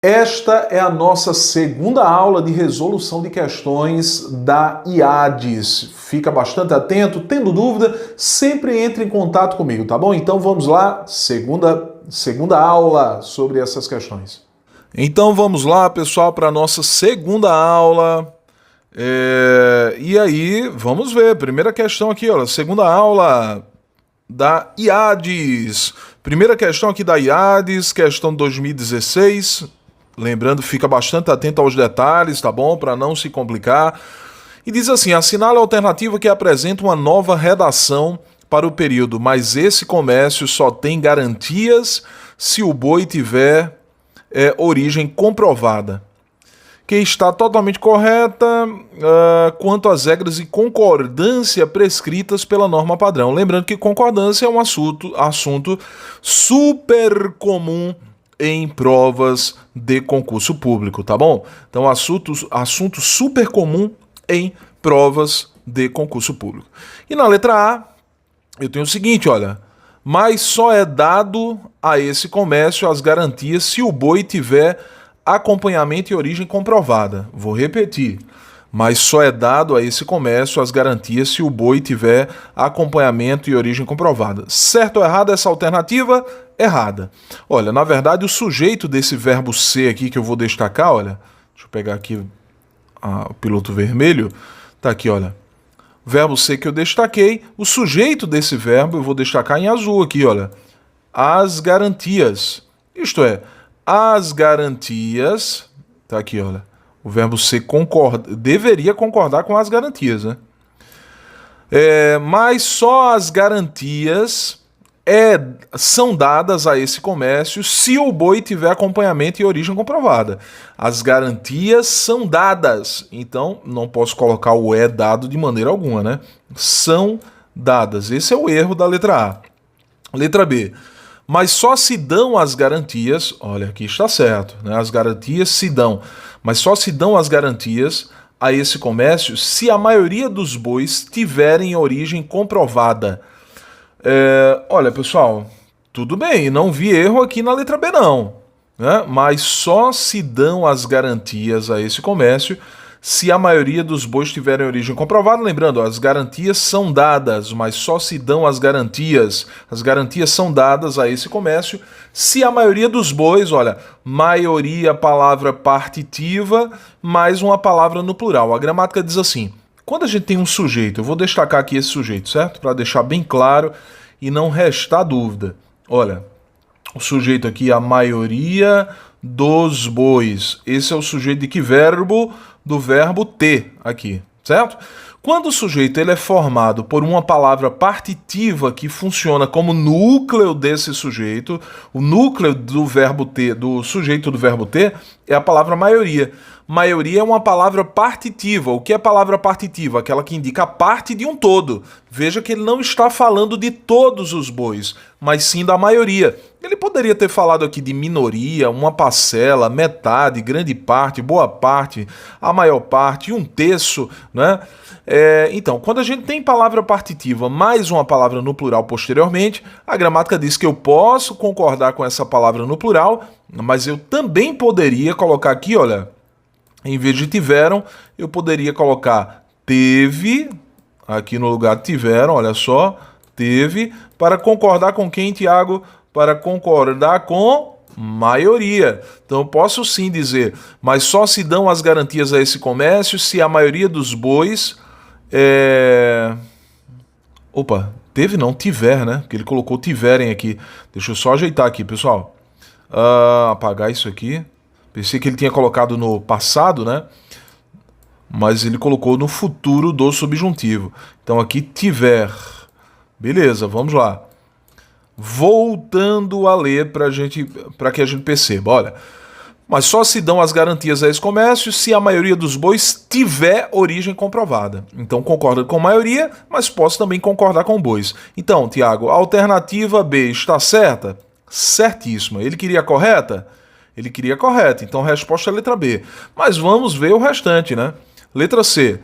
Esta é a nossa segunda aula de resolução de questões da IADES. Fica bastante atento, tendo dúvida, sempre entre em contato comigo, tá bom? Então vamos lá, segunda aula sobre essas questões. Então vamos lá, pessoal, para a nossa segunda aula. E aí, vamos ver, primeira questão aqui, olha, segunda aula da IADES. Primeira questão aqui da IADES, questão 2016. Lembrando, fica bastante atento aos detalhes, tá bom? Para não se complicar. E diz assim, assinale a alternativa que apresenta uma nova redação para o período, mas esse comércio só tem garantias se o boi tiver origem comprovada. Que está totalmente correta quanto às regras de concordância prescritas pela norma padrão. Lembrando que concordância é um assunto super comum em provas de concurso público, tá bom? Então, assunto super comum em provas de concurso público. E na letra A, eu tenho o seguinte, olha, mas só é dado a esse comércio as garantias se o boi tiver acompanhamento e origem comprovada. Vou repetir. Mas só é dado a esse comércio as garantias se o boi tiver acompanhamento e origem comprovada. Certo ou errado essa alternativa? Errada. Olha, na verdade, o sujeito desse verbo ser aqui que eu vou destacar, olha, deixa eu pegar aqui o piloto vermelho, tá aqui, olha. Verbo ser que eu destaquei, o sujeito desse verbo eu vou destacar em azul aqui, olha. As garantias. Isto é, as garantias, tá aqui, olha. O verbo ser deveria concordar com as garantias, né? Mas só as garantias são dadas a esse comércio se o boi tiver acompanhamento e origem comprovada. As garantias são dadas, então não posso colocar o dado de maneira alguma, né? São dadas. Esse é o erro da letra A. Letra B. Mas só se dão as garantias, olha, aqui está certo, né? As garantias se dão, mas só se dão as garantias a esse comércio se a maioria dos bois tiverem origem comprovada. Olha, pessoal, tudo bem, não vi erro aqui na letra B não, né? Mas só se dão as garantias a esse comércio se a maioria dos bois tiverem origem comprovada. Lembrando, as garantias são dadas, mas só se dão as garantias. As garantias são dadas a esse comércio se a maioria dos bois, olha, maioria, palavra partitiva, mais uma palavra no plural. A gramática diz assim, quando a gente tem um sujeito, eu vou destacar aqui esse sujeito, certo? Para deixar bem claro e não restar dúvida. Olha, o sujeito aqui, a maioria dos bois. Esse é o sujeito de que verbo? Do verbo ter aqui, certo? Quando o sujeito ele é formado por uma palavra partitiva que funciona como núcleo desse sujeito, o núcleo do verbo ter, do sujeito do verbo ter, é a palavra maioria. Maioria é uma palavra partitiva. O que é palavra partitiva? Aquela que indica a parte de um todo. Veja que ele não está falando de todos os bois, mas sim da maioria. Ele poderia ter falado aqui de minoria, uma parcela, metade, grande parte, boa parte, a maior parte, um terço, né? Então, quando a gente tem palavra partitiva mais uma palavra no plural posteriormente, a gramática diz que eu posso concordar com essa palavra no plural, mas eu também poderia colocar aqui, olha, em vez de tiveram, eu poderia colocar teve, aqui no lugar de tiveram, olha só, teve, para concordar com quem, Tiago? Para concordar com maioria. Então eu posso sim dizer, mas só se dão as garantias a esse comércio se a maioria dos bois... teve não, tiver, né? Porque ele colocou tiverem aqui. Deixa eu só ajeitar aqui, pessoal. Apagar isso aqui. Pensei que ele tinha colocado no passado, né? Mas ele colocou no futuro do subjuntivo. Então aqui tiver. Beleza, vamos lá. Voltando a ler para que a gente perceba. Olha, mas só se dão as garantias a esse comércio se a maioria dos bois tiver origem comprovada. Então concordo com a maioria, mas posso também concordar com bois. Então, Tiago, a alternativa B está certa? Certíssima. Ele queria a correta? Ele queria a correta. Então a resposta é a letra B. Mas vamos ver o restante, né? Letra C.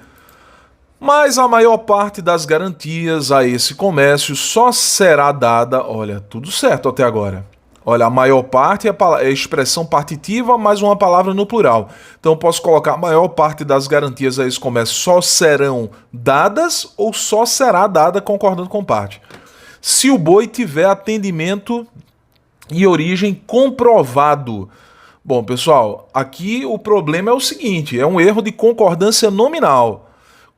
Mas a maior parte das garantias a esse comércio só será dada, olha, tudo certo até agora, Olha, a maior parte é a expressão partitiva mais uma palavra no plural. Então eu posso colocar a maior parte das garantias a esse comércio só serão dadas ou só será dada concordando com parte. Se o boi tiver atendimento e origem comprovado. Bom, pessoal, aqui o problema é o seguinte, é um erro de concordância nominal.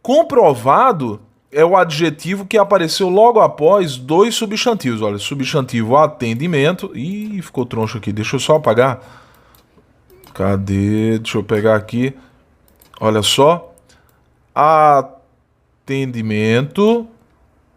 Comprovado é o adjetivo que apareceu logo após dois substantivos. Olha, substantivo atendimento. Ih, ficou troncho aqui. Deixa eu só apagar. Cadê? Deixa eu pegar aqui. Olha só. Atendimento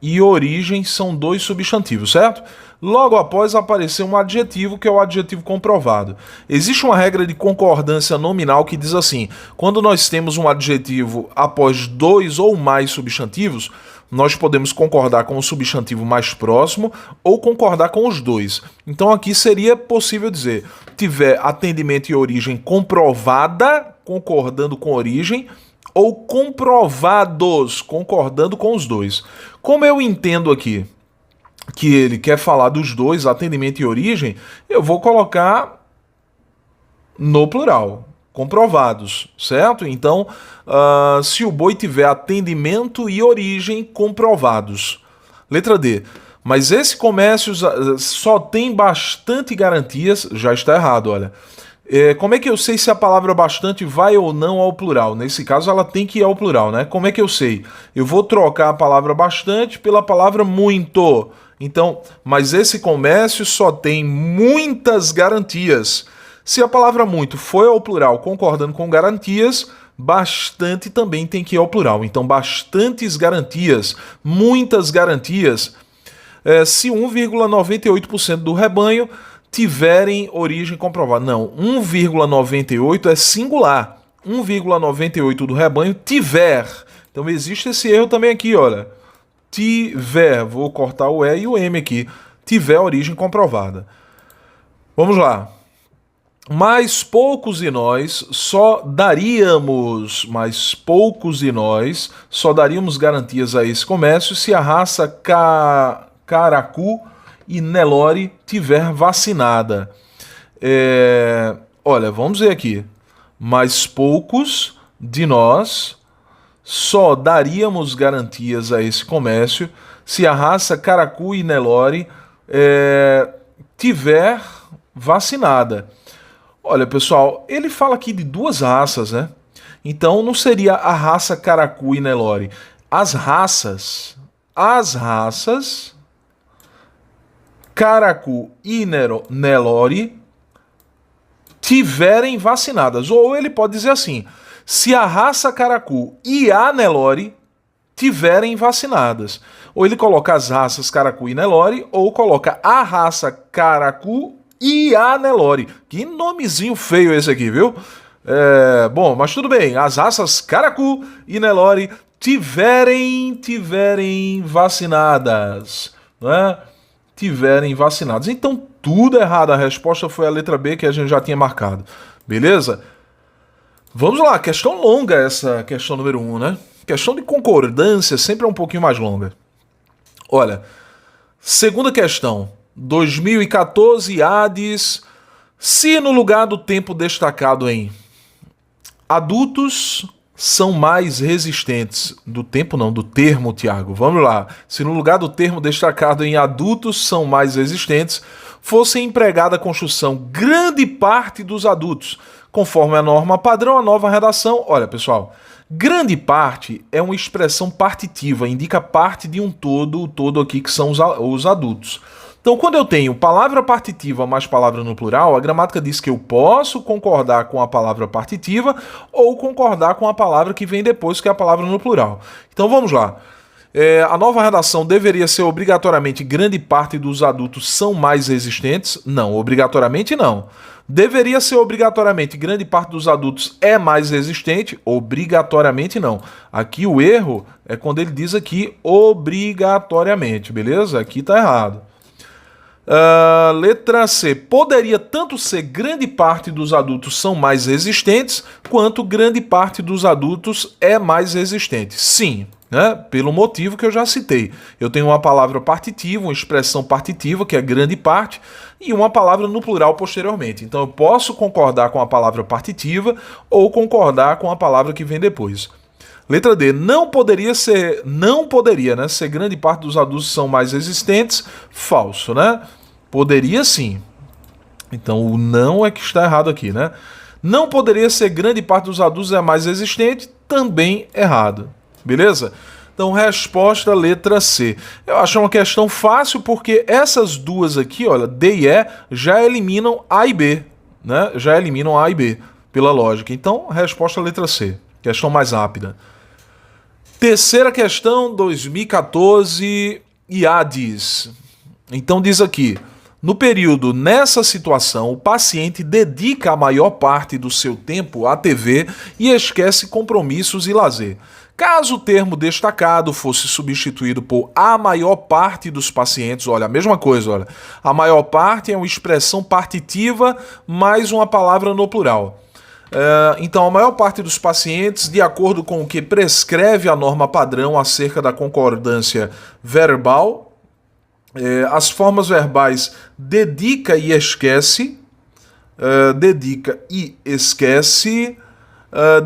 e origem são dois substantivos, certo? Logo após apareceu um adjetivo, que é o adjetivo comprovado. Existe uma regra de concordância nominal que diz assim: quando nós temos um adjetivo após dois ou mais substantivos, nós podemos concordar com o substantivo mais próximo ou concordar com os dois. Então aqui seria possível dizer: tiver atendimento e origem comprovada, concordando com origem, ou comprovados, concordando com os dois. Como eu entendo aqui que ele quer falar dos dois, atendimento e origem, eu vou colocar no plural, comprovados, certo? Então, se o boi tiver atendimento e origem comprovados. Letra D. Mas esse comércio só tem bastante garantias, já está errado, olha. Como é que eu sei se a palavra bastante vai ou não ao plural? Nesse caso, ela tem que ir ao plural, né? Como é que eu sei? Eu vou trocar a palavra bastante pela palavra muito. Então, mas esse comércio só tem muitas garantias. Se a palavra muito foi ao plural concordando com garantias, bastante também tem que ir ao plural. Então, bastantes garantias, muitas garantias. Se 1,98% do rebanho tiverem origem comprovada. Não, 1,98 é singular. 1,98 do rebanho tiver. Então existe esse erro também aqui, olha. Tiver, vou cortar o E e o M aqui. Tiver origem comprovada. Vamos lá. Mais poucos de nós só daríamos garantias a esse comércio se a raça Caracu e Nelore tiver vacinada. Olha, vamos ver aqui. Mas poucos de nós só daríamos garantias a esse comércio se a raça Caracu e Nelore tiver vacinada. Olha, pessoal, ele fala aqui de duas raças, né? Então não seria a raça Caracu e Nelore. As raças Caracu e Nelore tiverem vacinadas. Ou ele pode dizer assim: se a raça Caracu e a Nelore tiverem vacinadas. Ou ele coloca as raças Caracu e Nelore, ou coloca a raça Caracu e a Nelore. Que nomezinho feio esse aqui, viu? Bom, mas tudo bem. As raças Caracu e Nelore tiverem vacinadas, não é? Tiverem vacinados. Então, tudo errado. A resposta foi a letra B, que a gente já tinha marcado. Beleza? Vamos lá. Questão longa essa questão número 1, né? Questão de concordância sempre é um pouquinho mais longa. Olha, segunda questão. 2014, Hades. Se no lugar do tempo destacado em adultos são mais resistentes. Do tempo não, do termo, Tiago. Vamos lá. Se no lugar do termo destacado em adultos são mais resistentes, fosse empregada a construção grande parte dos adultos, conforme a norma padrão, a nova redação. Olha, pessoal, grande parte é uma expressão partitiva, indica parte de um todo, o todo aqui que são os adultos. Então, quando eu tenho palavra partitiva mais palavra no plural, a gramática diz que eu posso concordar com a palavra partitiva ou concordar com a palavra que vem depois, que é a palavra no plural. Então, vamos lá. A nova redação deveria ser obrigatoriamente grande parte dos adultos são mais resistentes? Não, obrigatoriamente não. Deveria ser obrigatoriamente grande parte dos adultos é mais resistente? Obrigatoriamente não. Aqui o erro é quando ele diz aqui obrigatoriamente, beleza? Aqui tá errado. Letra C. Poderia tanto ser grande parte dos adultos são mais resistentes, quanto grande parte dos adultos é mais resistente. Sim, né? Pelo motivo que eu já citei. Eu tenho uma palavra partitiva, uma expressão partitiva, que é grande parte, e uma palavra no plural posteriormente. Então eu posso concordar com a palavra partitiva ou concordar com a palavra que vem depois. Letra D, não poderia, né? Ser grande parte dos adultos são mais resistentes. Falso, né? Poderia sim. Então o não é que está errado aqui, né? Não poderia ser grande parte dos adultos é mais resistente. Também errado. Beleza? Então, resposta letra C. Eu acho uma questão fácil porque essas duas aqui, olha, D e E, já eliminam A e B, né? Já eliminam A e B, pela lógica. Então, resposta letra C. Questão mais rápida. Terceira questão, 2014, IADES. Então, diz aqui. No período nessa situação, o paciente dedica a maior parte do seu tempo à TV e esquece compromissos e lazer. Caso o termo destacado fosse substituído por a maior parte dos pacientes, olha, a mesma coisa, olha. A maior parte é uma expressão partitiva mais uma palavra no plural. Então, a maior parte dos pacientes, de acordo com o que prescreve a norma padrão acerca da concordância verbal, as formas verbais dedica e esquece,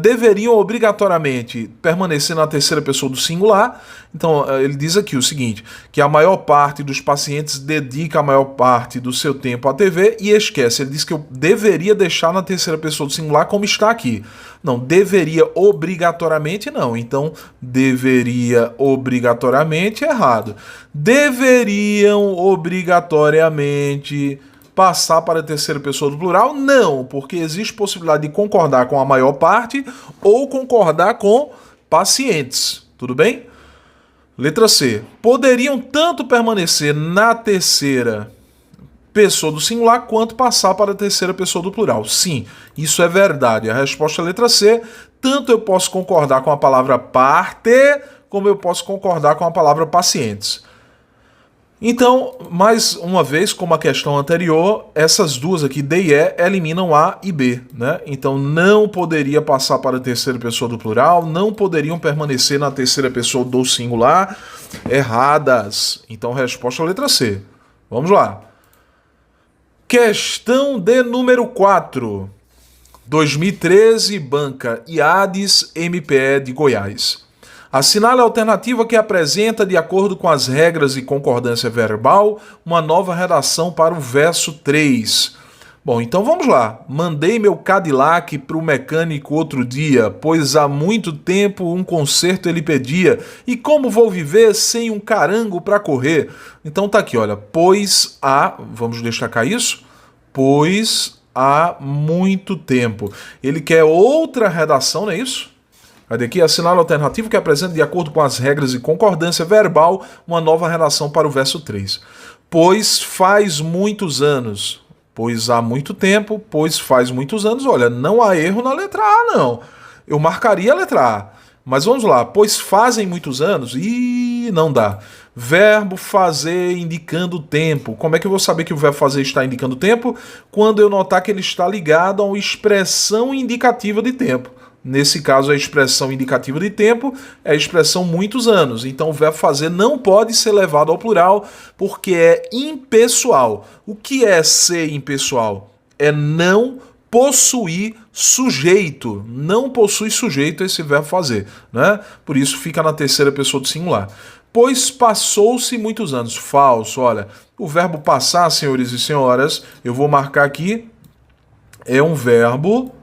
deveriam obrigatoriamente permanecer na terceira pessoa do singular. Então, ele diz aqui o seguinte, que a maior parte dos pacientes dedica a maior parte do seu tempo à TV e esquece. Ele diz que eu deveria deixar na terceira pessoa do singular como está aqui. Não, deveria obrigatoriamente não. Então, deveria obrigatoriamente errado. Deveriam obrigatoriamente passar para a terceira pessoa do plural? Não, porque existe possibilidade de concordar com a maior parte ou concordar com pacientes. Tudo bem? Letra C. Poderiam tanto permanecer na terceira pessoa do singular quanto passar para a terceira pessoa do plural. Sim, isso é verdade. A resposta é a letra C. Tanto eu posso concordar com a palavra parte, como eu posso concordar com a palavra pacientes. Então, mais uma vez, como a questão anterior, essas duas aqui, D e E, eliminam A e B, né? Então, não poderia passar para a terceira pessoa do plural, não poderiam permanecer na terceira pessoa do singular, erradas. Então, resposta é a letra C. Vamos lá. Questão de número 4. 2013, banca IADES, MPE de Goiás. Assinale a alternativa que apresenta, de acordo com as regras de concordância verbal, uma nova redação para o verso 3. Bom, então vamos lá. Mandei meu Cadillac para o mecânico outro dia, pois há muito tempo um conserto ele pedia. E como vou viver sem um carango para correr? Então tá aqui, olha. Pois há... Vamos destacar isso? Pois há muito tempo. Ele quer outra redação, não é isso? Cadê aqui? Assinale a alternativa que apresenta, de acordo com as regras de concordância verbal, uma nova redação para o verso 3. Pois faz muitos anos. Pois há muito tempo. Pois faz muitos anos. Olha, não há erro na letra A, não. Eu marcaria a letra A. Mas vamos lá. Pois fazem muitos anos. Ih, não dá. Verbo fazer indicando tempo. Como é que eu vou saber que o verbo fazer está indicando tempo? Quando eu notar que ele está ligado a uma expressão indicativa de tempo. Nesse caso, a expressão indicativa de tempo é a expressão muitos anos. Então, o verbo fazer não pode ser levado ao plural porque é impessoal. O que é ser impessoal? É não possuir sujeito. Não possui sujeito esse verbo fazer, né? Por isso fica na terceira pessoa do singular. Pois passou-se muitos anos. Falso, olha. O verbo passar, senhores e senhoras, eu vou marcar aqui, é um verbo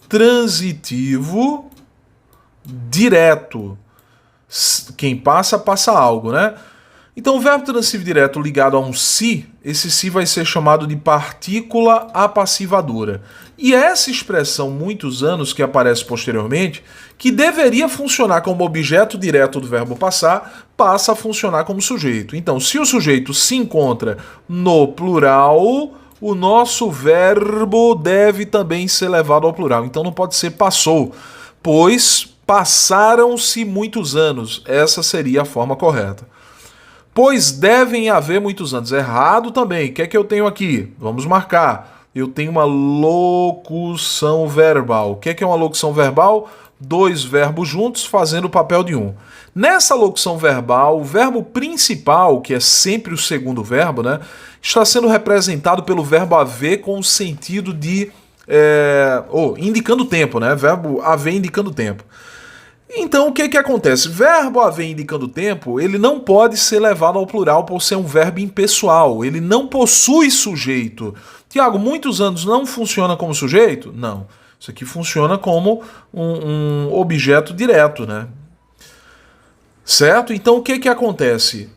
transitivo direto. Quem passa, passa algo, né? Então, o verbo transitivo direto ligado a um se, esse se vai ser chamado de partícula apassivadora. E essa expressão, muitos anos, que aparece posteriormente, que deveria funcionar como objeto direto do verbo passar, passa a funcionar como sujeito. Então, se o sujeito se encontra no plural, o nosso verbo deve também ser levado ao plural. Então não pode ser passou, pois passaram-se muitos anos. Essa seria a forma correta. Pois devem haver muitos anos. Errado também. O que é que eu tenho aqui? Vamos marcar. eu tenho uma locução verbal. O que é uma locução verbal? Dois verbos juntos fazendo o papel de um. Nessa locução verbal, o verbo principal, que é sempre o segundo verbo, né, está sendo representado pelo verbo haver com o sentido de... indicando tempo, né? Verbo haver indicando tempo. Então, o que acontece? Verbo haver indicando tempo, ele não pode ser levado ao plural por ser um verbo impessoal. Ele não possui sujeito. Tiago, muitos anos não funciona como sujeito? Não. Isso aqui funciona como um objeto direto, né? Certo? Então, o que acontece?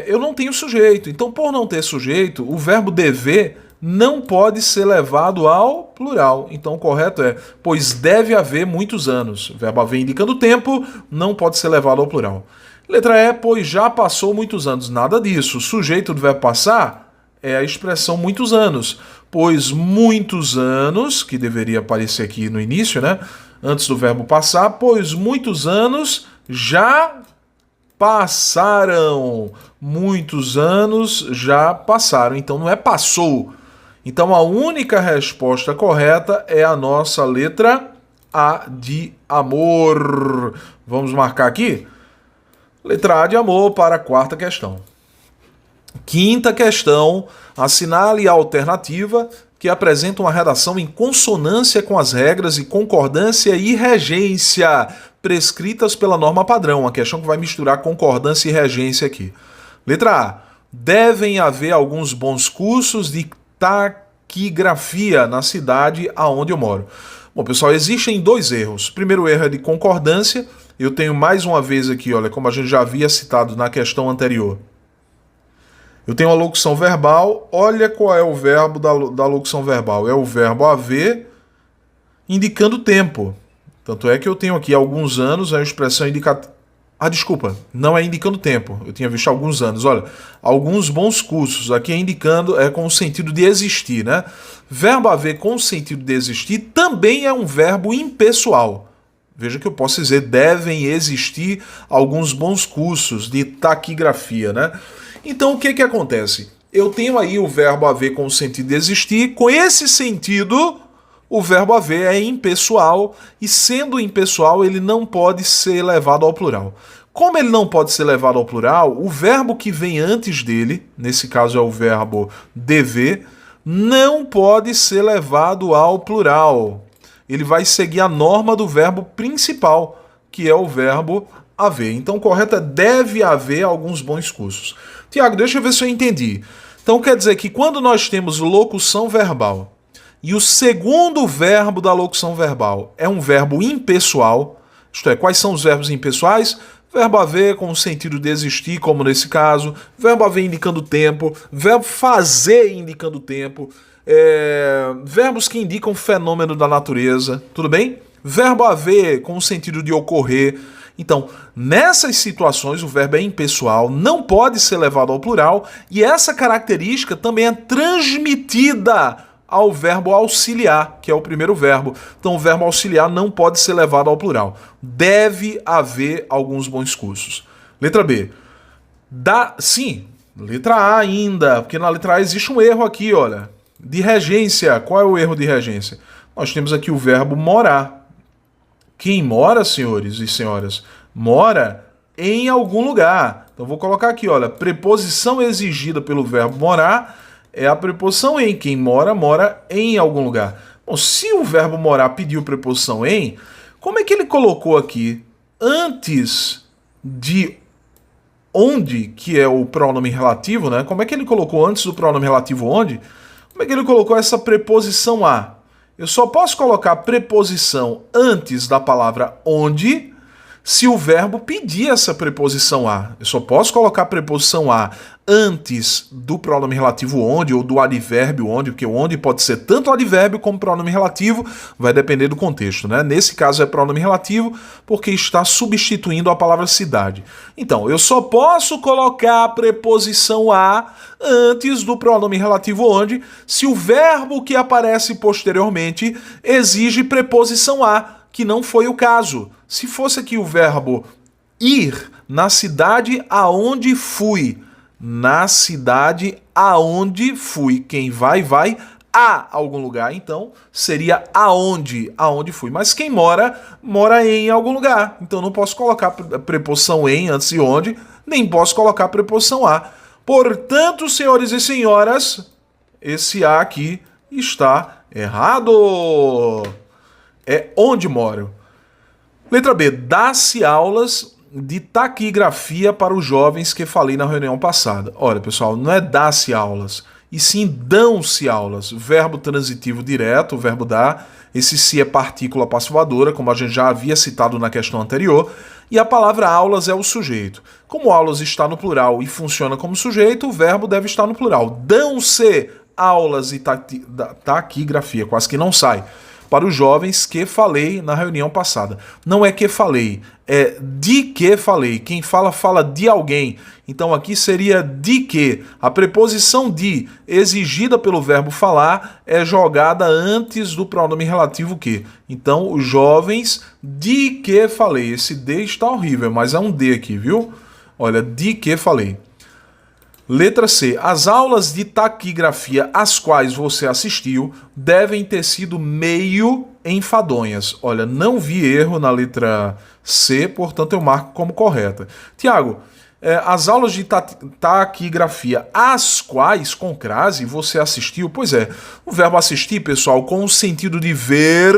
Eu não tenho sujeito. Então, por não ter sujeito, o verbo dever não pode ser levado ao plural. Então, o correto é, pois deve haver muitos anos. O verbo haver indicando tempo não pode ser levado ao plural. Letra E, pois já passou muitos anos. Nada disso. O sujeito do verbo passar é a expressão muitos anos. Pois muitos anos, que deveria aparecer aqui no início, né? Antes do verbo passar, pois muitos anos já passaram. Muitos anos já passaram. Então, não é passou. Então a única resposta correta é a nossa letra A de amor. Vamos marcar aqui? Letra A de amor para a quarta questão. Quinta questão, assinale a alternativa que apresenta uma redação em consonância com as regras de concordância e regência prescritas pela norma padrão. Uma questão que vai misturar concordância e regência aqui. Letra A. Devem haver alguns bons cursos de taquigrafia na cidade aonde eu moro. Bom, pessoal, existem dois erros. O primeiro erro é de concordância. Eu tenho mais uma vez aqui, olha, como a gente já havia citado na questão anterior. Eu tenho a locução verbal. Olha qual é o verbo da locução verbal. É o verbo haver indicando tempo. Tanto é que eu tenho aqui alguns anos a expressão indicativa. Desculpa, não é indicando tempo. Eu tinha visto alguns anos. Olha, alguns bons cursos. Aqui é indicando, com o sentido de existir, né? Verbo haver com o sentido de existir também é um verbo impessoal. Veja que eu posso dizer, devem existir alguns bons cursos de taquigrafia, né? Então, o que acontece? Eu tenho aí o verbo haver com o sentido de existir. Com esse sentido, o verbo haver é impessoal e, sendo impessoal, ele não pode ser levado ao plural. Como ele não pode ser levado ao plural, o verbo que vem antes dele, nesse caso é o verbo dever, não pode ser levado ao plural. Ele vai seguir a norma do verbo principal, que é o verbo haver. Então, o correto é deve haver alguns bons cursos. Tiago, deixa eu ver se eu entendi. Então, quer dizer que quando nós temos locução verbal e o segundo verbo da locução verbal é um verbo impessoal, isto é, quais são os verbos impessoais? Verbo haver com o sentido de existir, como nesse caso, verbo haver indicando tempo, verbo fazer indicando tempo, verbos que indicam fenômeno da natureza, tudo bem? Verbo haver com o sentido de ocorrer. Então, nessas situações, o verbo é impessoal, não pode ser levado ao plural, e essa característica também é transmitida ao verbo auxiliar, que é o primeiro verbo. Então, o verbo auxiliar não pode ser levado ao plural. Deve haver alguns bons cursos. Letra B. Sim, letra A ainda, porque na letra A existe um erro aqui, olha. De regência. Qual é o erro de regência? Nós temos aqui o verbo morar. Quem mora, senhores e senhoras, mora em algum lugar. Então, vou colocar aqui, olha, preposição exigida pelo verbo morar é a preposição em. Quem mora, mora em algum lugar. Bom, se o verbo morar pediu preposição em, como é que ele colocou aqui antes de onde, que é o pronome relativo, né? Como é que ele colocou antes do pronome relativo onde? Como é que ele colocou essa preposição a? Eu só posso colocar preposição antes da palavra onde se o verbo pedir essa preposição a. Eu só posso colocar preposição a antes do pronome relativo onde ou do advérbio onde, porque o onde pode ser tanto advérbio como pronome relativo, vai depender do contexto, né? Nesse caso é pronome relativo porque está substituindo a palavra cidade. Então, eu só posso colocar a preposição a antes do pronome relativo onde se o verbo que aparece posteriormente exige preposição a, que não foi o caso. Se fosse aqui o verbo ir na cidade aonde fui, na cidade aonde fui, quem vai, vai, a algum lugar, então seria aonde, aonde fui. Mas quem mora, mora em algum lugar. Então não posso colocar preposição em antes de onde, nem posso colocar preposição a. Portanto, senhores e senhoras, esse a aqui está errado. É onde moro. Letra B, dá-se aulas de taquigrafia para os jovens que falei na reunião passada. Olha, pessoal, não é dá-se aulas, e sim dão-se aulas. Verbo transitivo direto, o verbo dar. Esse se é partícula passivadora, como a gente já havia citado na questão anterior. E a palavra aulas é o sujeito. Como aulas está no plural e funciona como sujeito, o verbo deve estar no plural. Dão-se aulas de taquigrafia, quase que não sai. Para os jovens que falei na reunião passada. Não é que falei, é de que falei. Quem fala, fala de alguém. Então aqui seria de que. A preposição de, exigida pelo verbo falar, é jogada antes do pronome relativo que. Então, os jovens de que falei. Esse de está horrível, mas é um de aqui, viu? Olha, de que falei. Letra C. As aulas de taquigrafia às quais você assistiu devem ter sido meio enfadonhas. Olha, não vi erro na letra C, portanto eu marco como correta. Tiago, as aulas de taquigrafia às quais, com crase, você assistiu? Pois é, o verbo assistir, pessoal, com o sentido de ver,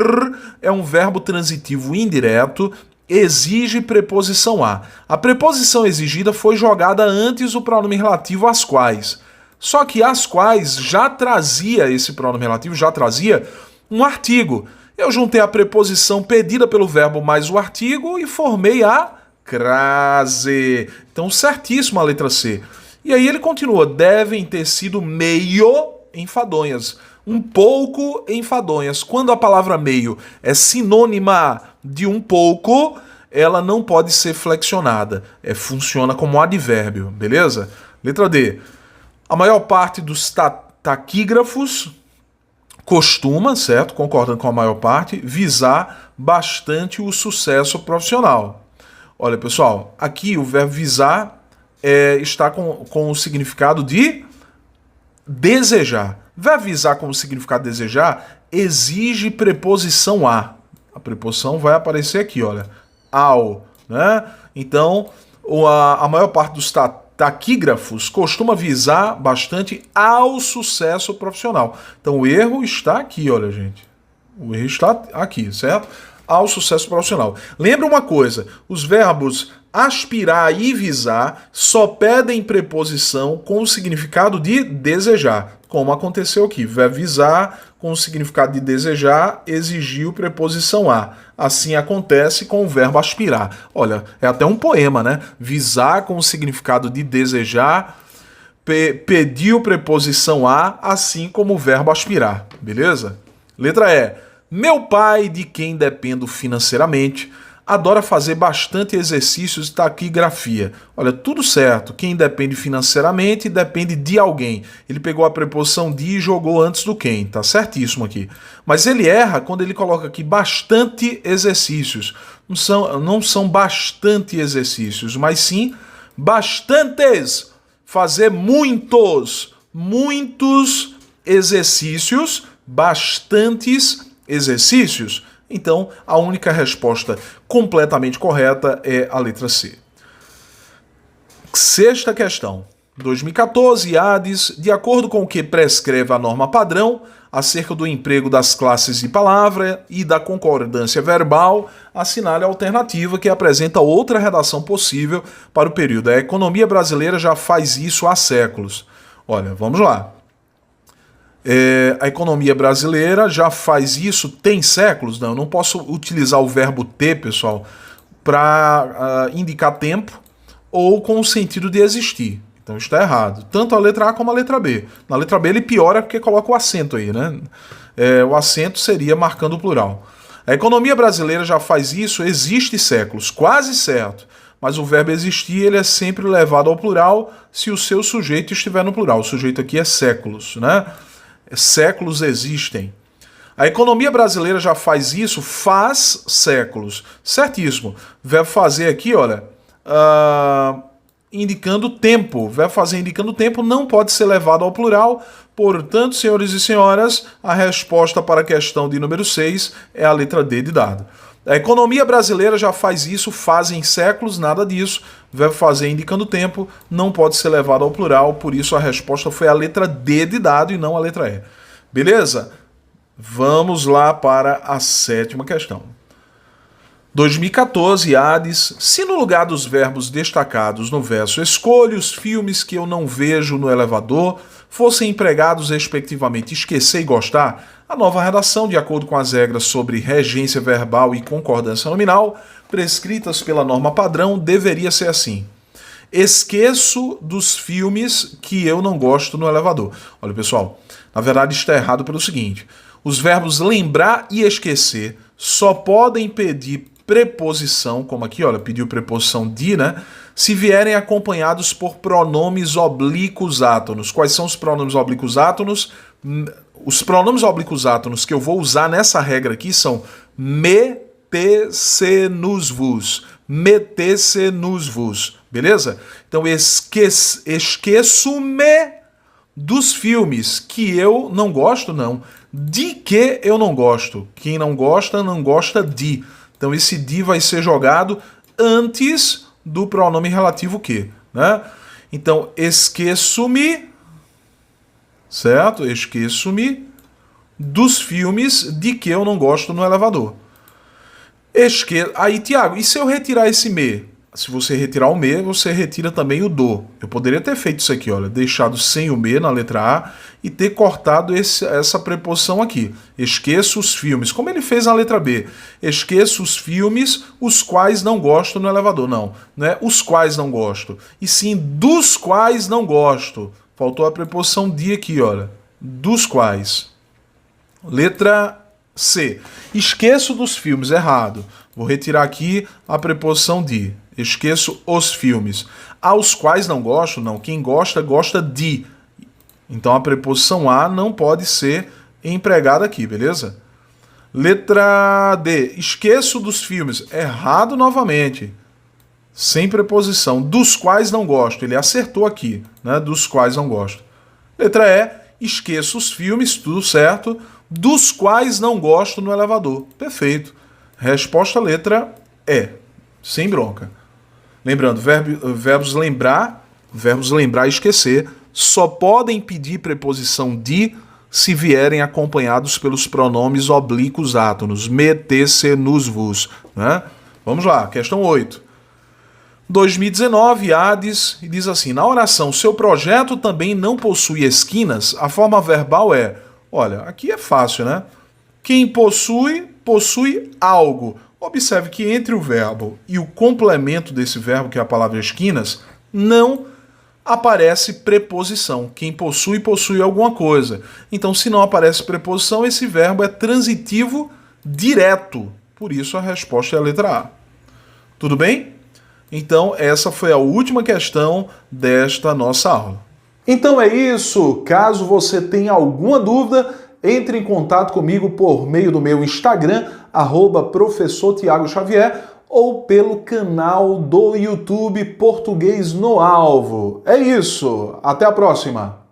é um verbo transitivo indireto, exige preposição a. A preposição exigida foi jogada antes do pronome relativo às quais. Só que às quais já trazia, esse pronome relativo já trazia um artigo. Eu juntei a preposição pedida pelo verbo mais o artigo e formei a crase. Então, certíssimo a letra C. E aí ele continua, devem ter sido meio enfadonhas. Um pouco enfadonhas. Quando a palavra meio é sinônima de um pouco, ela não pode ser flexionada. Funciona como um advérbio, beleza? Letra D. A maior parte dos taquígrafos costuma, certo? Concordando com a maior parte, visar bastante o sucesso profissional. Olha, pessoal, aqui o verbo visar está com o significado de desejar. Verbo visar com o significado de desejar exige preposição a. A preposição vai aparecer aqui, olha, ao, né? Então, a maior parte dos taquígrafos costuma visar bastante ao sucesso profissional. Então, o erro está aqui, olha, gente. O erro está aqui, certo? Ao sucesso profissional. Lembra uma coisa, os verbos aspirar e visar só pedem preposição com o significado de desejar, como aconteceu aqui. Verbo visar com o significado de desejar exigiu preposição a. Assim acontece com o verbo aspirar. Olha, é até um poema, né? Visar com o significado de desejar pediu preposição a, assim como o verbo aspirar. Beleza? Letra E. Meu pai, de quem dependo financeiramente, adora fazer bastante exercícios de taquigrafia. Olha, tudo certo. Quem depende financeiramente depende de alguém. Ele pegou a preposição de e jogou antes do quem. Tá certíssimo aqui. Mas ele erra quando ele coloca aqui bastante exercícios. Não são bastante exercícios, mas sim bastantes. Fazer muitos exercícios, bastantes exercícios. Então, a única resposta completamente correta é a letra C. Sexta questão. 2014, IADES, de acordo com o que prescreve a norma padrão, acerca do emprego das classes de palavra e da concordância verbal, assinale a alternativa que apresenta outra redação possível para o período. A economia brasileira já faz isso há séculos. Olha, vamos lá. A economia brasileira já faz isso tem séculos? Não, eu não posso utilizar o verbo ter, pessoal, para indicar tempo ou com o sentido de existir. Então está errado. Tanto a letra A como a letra B. Na letra B ele piora porque coloca o acento aí, né? O acento seria marcando o plural. A economia brasileira já faz isso, existe séculos, quase certo. Mas o verbo existir ele é sempre levado ao plural se o seu sujeito estiver no plural. O sujeito aqui é séculos, né? Séculos existem. A economia brasileira já faz isso faz séculos. Certíssimo. Verbo fazer aqui, olha, indicando tempo. Verbo fazer indicando tempo não pode ser levado ao plural. Portanto, senhores e senhoras, a resposta para a questão de número 6 é a letra D de dado. A economia brasileira já faz isso, fazem séculos, nada disso. Verbo fazer indicando tempo não pode ser levado ao plural, por isso a resposta foi a letra D de dado e não a letra E. Beleza? Vamos lá para a 7ª questão. 2014, Hades, se no lugar dos verbos destacados no verso escolha os filmes que eu não vejo no elevador, fossem empregados respectivamente esquecer e gostar, a nova redação, de acordo com as regras sobre regência verbal e concordância nominal, prescritas pela norma padrão, deveria ser assim. Esqueço dos filmes que eu não gosto no elevador. Olha, pessoal, na verdade está errado pelo seguinte. Os verbos lembrar e esquecer só podem pedir preposição, como aqui, olha, pediu preposição de, né? Se vierem acompanhados por pronomes oblíquos átonos. Quais são os pronomes oblíquos átonos? Os pronomes oblíquos átonos que eu vou usar nessa regra aqui são me, te, se, nos, vos. Me, te, se, nos, vos. Beleza? Então, esqueço-me dos filmes que eu não gosto, não. De que eu não gosto. Quem não gosta de. Então, esse de vai ser jogado antes do pronome relativo que, né? Então, esqueço-me, certo? Esqueço-me dos filmes de que eu não gosto no elevador. Aí, Tiago, e se eu retirar esse me? Se você retirar o me, você retira também o do. Eu poderia ter feito isso aqui, olha, deixado sem o me na letra A e ter cortado essa preposição aqui. Esqueço os filmes, como ele fez na letra B. Esqueço os filmes os quais não gosto no elevador. Não, não é os quais não gosto, e sim dos quais não gosto. Faltou a preposição de aqui, olha. Dos quais. Letra C. Esqueço dos filmes, errado. Vou retirar aqui a preposição de. Esqueço os filmes. Aos quais não gosto, não. Quem gosta, gosta de. Então a preposição a não pode ser empregada aqui, beleza? Letra D. Esqueço dos filmes. Errado novamente. Sem preposição. Dos quais não gosto. Ele acertou aqui, né? Dos quais não gosto. Letra E. Esqueço os filmes, tudo certo. Dos quais não gosto no elevador. Perfeito. Resposta letra E. Sem bronca. Lembrando, verbos lembrar e esquecer só podem pedir preposição de se vierem acompanhados pelos pronomes oblíquos átonos. Me, te, se, nos, vos. Né? Vamos lá, questão 8. 2019, Hades, e diz assim, na oração, seu projeto também não possui esquinas, a forma verbal é, olha, aqui é fácil, né? Quem possui algo. Observe que entre o verbo e o complemento desse verbo, que é a palavra esquinas, não aparece preposição. Quem possui alguma coisa. Então, se não aparece preposição, esse verbo é transitivo direto. Por isso, a resposta é a letra A. Tudo bem? Então, essa foi a última questão desta nossa aula. Então é isso. Caso você tenha alguma dúvida, entre em contato comigo por meio do meu Instagram, @professor Tiago Xavier, ou pelo canal do YouTube Português no Alvo. É isso. Até a próxima.